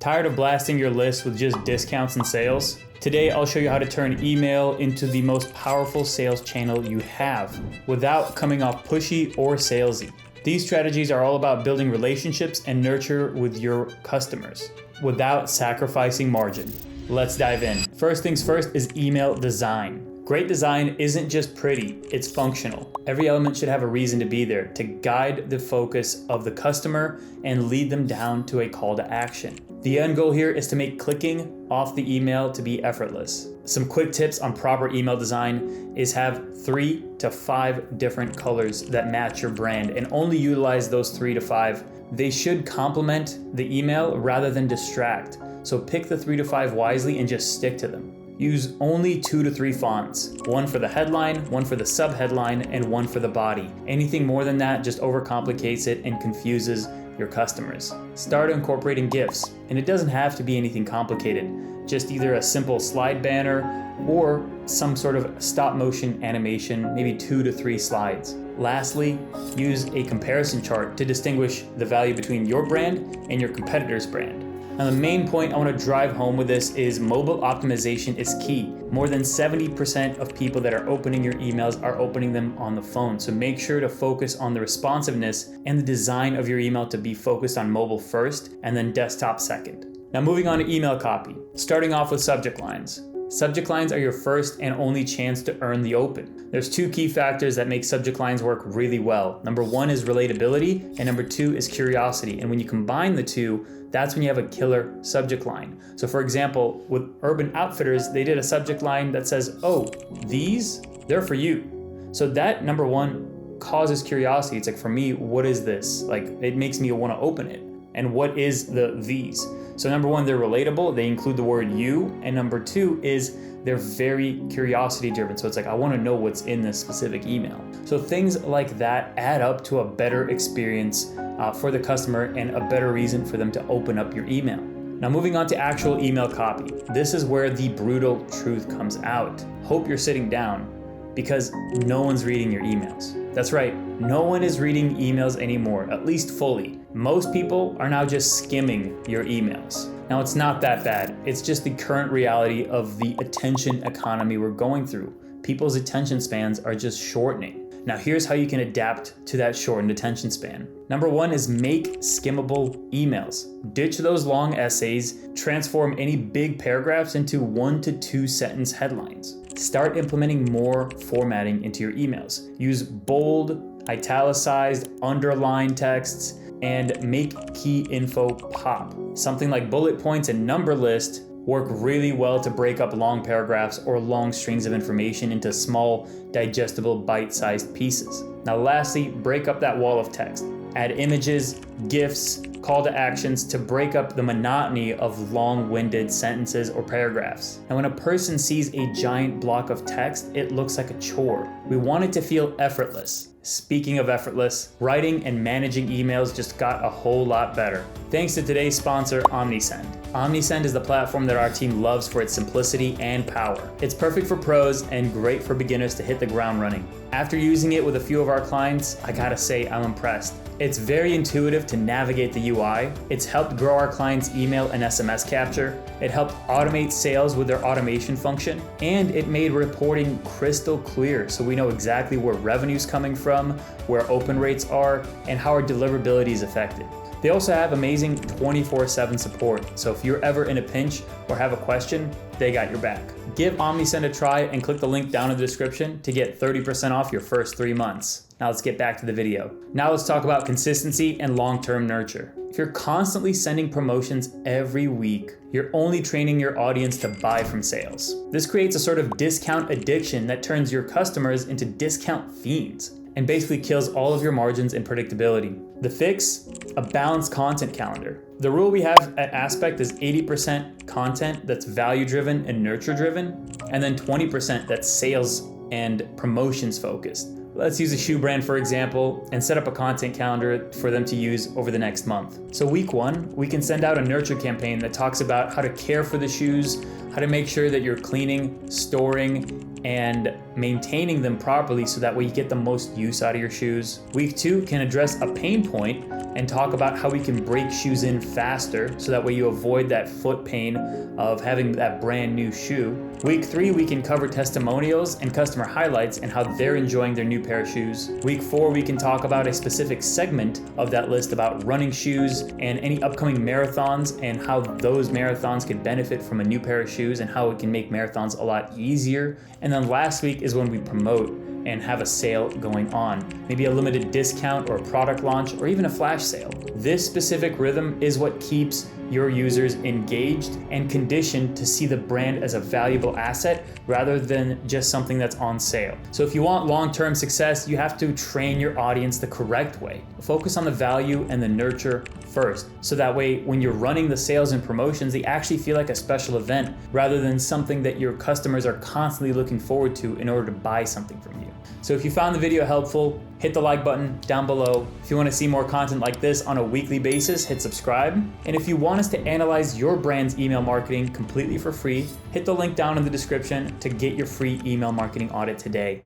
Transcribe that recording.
Tired of blasting your list with just discounts and sales? Today, I'll show you how to turn email into the most powerful sales channel you have without coming off pushy or salesy. These strategies are all about building relationships and nurture with your customers without sacrificing margin. Let's dive in. First things first is email design. Great design isn't just pretty, it's functional. Every element should have a reason to be there to guide the focus of the customer and lead them down to a call to action. The end goal here is to make clicking off the email to be effortless. Some quick tips on proper email design is have 3 to 5 different colors that match your brand and only utilize those 3 to 5. They should complement the email rather than distract. So pick the 3 to 5 wisely and just stick to them. Use only 2 to 3 fonts, one for the headline, one for the subheadline, and one for the body. Anything more than that just overcomplicates it and confuses your customers. Start incorporating GIFs, and it doesn't have to be anything complicated. Just either a simple slide banner or some sort of stop motion animation, maybe 2 to 3 slides. Lastly, use a comparison chart to distinguish the value between your brand and your competitor's brand. Now, the main point I want to drive home with this is mobile optimization is key. More than 70% of people that are opening your emails are opening them on the phone. So make sure to focus on the responsiveness and the design of your email to be focused on mobile first and then desktop second. Now, moving on to email copy, starting off with subject lines. Subject lines are your first and only chance to earn the open. There's 2 key factors that make subject lines work really well. Number 1 is relatability, and number 2 is curiosity. And when you combine the two, that's when you have a killer subject line. So for example, with Urban Outfitters, they did a subject line that says, "Oh, these, they're for you." So that, number 1, causes curiosity. It's like, for me, what is this? Like, it makes me want to open it. And what is these? So number 1, they're relatable. They include the word you. And number 2 is they're very curiosity driven. So it's like, I want to know what's in this specific email. So things like that add up to a better experience for the customer and a better reason for them to open up your email. Now, moving on to actual email copy. This is where the brutal truth comes out. Hope you're sitting down because no one's reading your emails. That's right, no one is reading emails anymore, at least fully. Most people are now just skimming your emails. Now, it's not that bad. It's just the current reality of the attention economy we're going through. People's attention spans are just shortening. Now, here's how you can adapt to that shortened attention span. Number 1 is make skimmable emails. Ditch those long essays, transform any big paragraphs into 1 to 2 sentence headlines. Start implementing more formatting into your emails. Use bold, italicized, underlined texts, and make key info pop. Something like bullet points and number list work really well to break up long paragraphs or long strings of information into small, digestible, bite-sized pieces. Now, lastly, break up that wall of text. Add images, GIFs, call to actions to break up the monotony of long-winded sentences or paragraphs. And when a person sees a giant block of text, it looks like a chore. We want it to feel effortless. Speaking of effortless, writing and managing emails just got a whole lot better. Thanks to today's sponsor, omnisend. Omnisend is the platform that our team loves for its simplicity and power. It's perfect for pros and great for beginners to hit the ground running. After using it with a few of our clients, I gotta say I'm impressed. It's very intuitive to navigate the UI. It's helped grow our clients' email and SMS capture. It helped automate sales with their automation function. And it made reporting crystal clear so we know exactly where revenue's coming from, where open rates are, and how our deliverability is affected. They also have amazing 24/7 support, so if you're ever in a pinch or have a question, they got your back. Give omnisend a try and click the link down in the description to get 30% off your first 3 months. Now let's get back to the video. Now let's talk about consistency and long-term nurture. If you're constantly sending promotions every week, you're only training your audience to buy from sales. This creates a sort of discount addiction that turns your customers into discount fiends and basically kills all of your margins and predictability. The fix? A balanced content calendar. The rule we have at Aspect is 80% content that's value-driven and nurture-driven, and then 20% that's sales and promotions focused. Let's use a shoe brand, for example, and set up a content calendar for them to use over the next month. So week 1, we can send out a nurture campaign that talks about how to care for the shoes, how to make sure that you're cleaning, storing, and maintaining them properly so that way you get the most use out of your shoes. Week 2 can address a pain point and talk about how we can break shoes in faster so that way you avoid that foot pain of having that brand new shoe. Week 3, we can cover testimonials and customer highlights and how they're enjoying their new pair of shoes. Week 4, we can talk about a specific segment of that list about running shoes and any upcoming marathons and how those marathons could benefit from a new pair of shoes and how it can make marathons a lot easier. And then last week is when we promote and have a sale going on, maybe a limited discount or a product launch or even a flash sale. This specific rhythm is what keeps your users engaged and conditioned to see the brand as a valuable asset rather than just something that's on sale. So if you want long-term success, you have to train your audience the correct way. Focus on the value and the nurture first, so that way when you're running the sales and promotions, they actually feel like a special event rather than something that your customers are constantly looking forward to in order to buy something from you. So if you found the video helpful, hit the like button down below. If you want to see more content like this on a weekly basis, hit subscribe. And if you want us to analyze your brand's email marketing completely for free, hit the link down in the description to get your free email marketing audit today.